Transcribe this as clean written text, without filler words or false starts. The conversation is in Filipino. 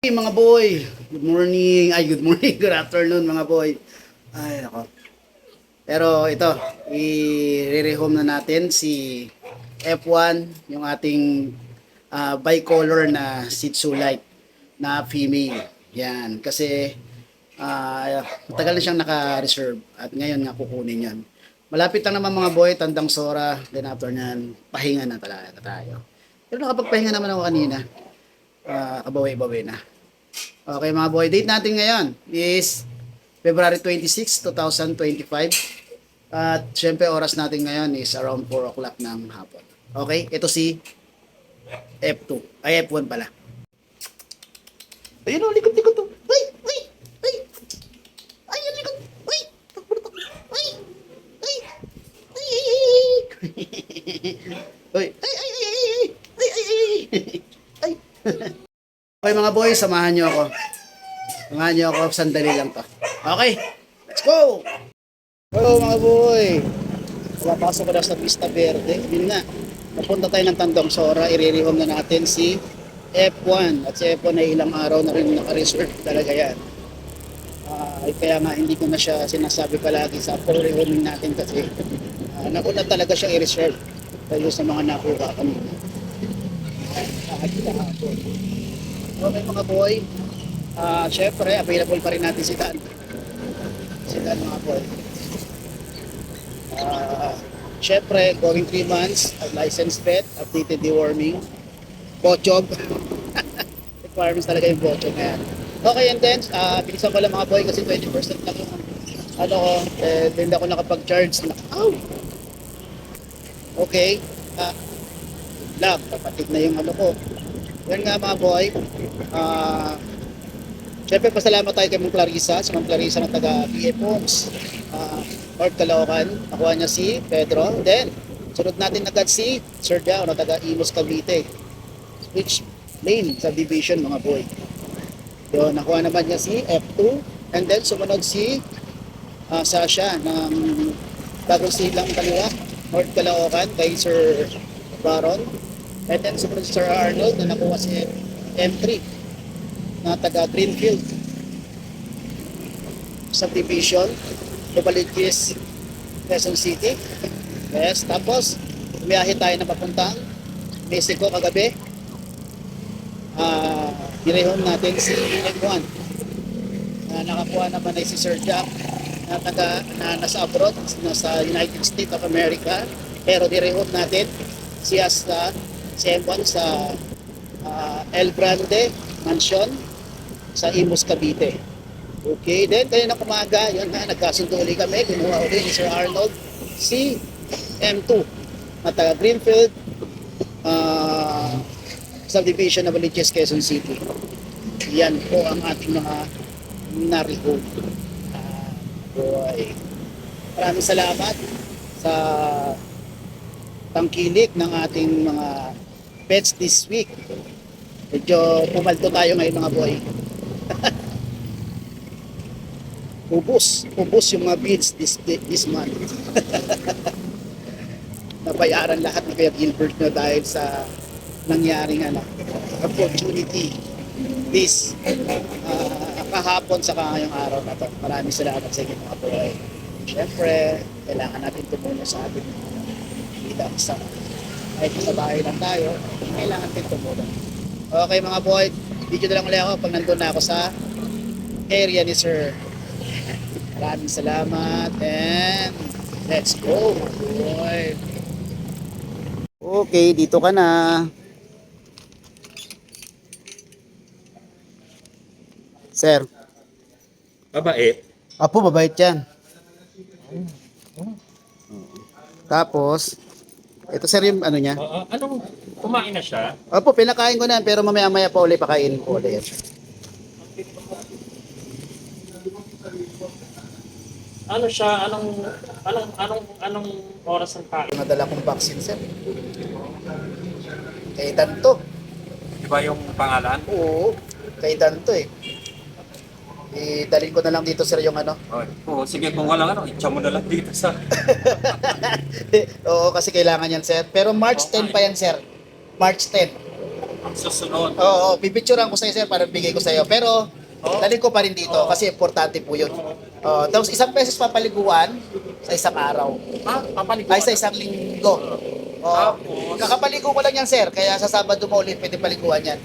Hey mga boy, good morning, good morning, good afternoon mga boy. Ay, nako. Pero ito, i-rehome na natin si F1, yung ating bicolor na Shih Tzu Light na female. Yan, kasi matagal na siyang naka-reserve at ngayon nga kukunin yan. Malapit lang naman mga boy, tandang Sora, then after nyan, pahinga na talaga tayo. Pero nakapagpahinga naman ako kanina, kabawi-bawi na. Okay mga boy, date natin ngayon is February 26, 2025. At syempre oras natin ngayon is around 4 o'clock ng hapon. Okay, ito si F2. Ay, F1 pala. Ayun o, likod-likod to. Ay, ay, ay. Ay, yung likod. Ay, takbo na takbo. Ay, ay, ay, ay, ay. Ay, ay, ay, ay, ay, ay, ay, ay. Okay mga boy, samahan nyo ako. Samahan nyo ako, sandali lang to. Okay, let's go! Hello mga boy! Papasok ko na sa Vista Verde. Yun na, napunta tayo ng Tandang Sora. I-rehome na natin si F1. At si F1 ay ilang araw na rin naka-reserve talaga yan. Kaya nga hindi ko na siya sinasabi palagi sa rehoming natin kasi nauna talaga siya i-reserve. Dahil sa mga nakuha kanina. Okay mga boy, syempre available pa rin natin si Dan. Si Dan mga boy. Syempre, going 3 months, licensed vet, updated deworming, bochog. Requirements talaga yung bochog na yan. Okay, and then, bilisan ko lang mga boy kasi 20% lang yung ano ko, hindi ako nakapag-charge na. Ow! Okay, lag, kapatid na yung ano ko. Yan nga mga boy, syempre pasalamat tayo kay Ma'am Clarissa, si Ma'am Clarissa ng taga BF Homes, North Caloocan. Nakuha niya si Pedro. Then, sunod natin agad si Sir Jao na taga Imus Cavite. Which lane subdivision mga boy. Yun, nakuha naman niya si F2. And then, sumunod si Sasha ng Bagong Silang Kaliwa, North Caloocan kay Sir Baron. And then sumunod si Sir Arnold na nakuha si M3 na taga Greenfield subdivision, Novaliches, Quezon City. Yes, tapos bumiyahe tayo na papuntang Mexico kagabi. Nirehome natin si M1 nakakuha naman ay si Sir Jack na nasa abroad, nasa United States of America, pero nirehome natin siya si M1 sa El Grande Mansion sa Imus Cavite. Okay, then kanina kumaga, yun nga, nagkasundo ulit kami, kinuha ulit ni Sir Arnold si M2 na taga Greenfield subdivision na Novaliches, Quezon City. Yan po ang ating mga na-rehome. Boy, maraming salamat sa tangkilik ng ating mga pets this week. Medyo pumalto tayo ngayon mga boy. ubos yung mga bids this month. Nabayaran lahat ni Kuya Gilbert na dahil sa nangyaring opportunity this kahapon sa ngayong araw na to. Maraming salamat sa inyo mga boy. Siyempre, kailangan natin tumulong sa ating kita sa kahit sa bahay lang tayo, kailangan natin tumulong. Okay mga boy, video na lang ulit ako pag nandun na ako sa area ni Sir. Maraming salamat and let's go boy. Okay, dito ka na. Sir. Mabait. Apo, mabait yan. Tapos, ito sir yung ano niya. Oo, anong kumain na siya? Opo, pinakain ko na pero mamaya-maya pa ulit pakainin ko ulit. Ano siya? Anong oras ang kain? Nadala kong vaccine sir. Kay Danto. Di ba yung pangalan? Oo, kay Danto eh. Idalhin ko na lang dito sir yung ano. Oo, sige kung walang itcha mo na lang dito sa... Oo, kasi kailangan yan sir. Pero March 10 pa yan sir. March 10. Susunod. Oo, pipicturean ko sa'yo, sir, para bigay ko sa'yo. Pero, dalhin ko pa rin dito kasi importante po yun. Tapos isang beses papaliguan sa isang araw. Papaliguan. Ay, sa isang linggo. Tapos, Kakapaligo ko lang yan, sir. Kaya sa Sabado mo ulit pwede paliguan yan.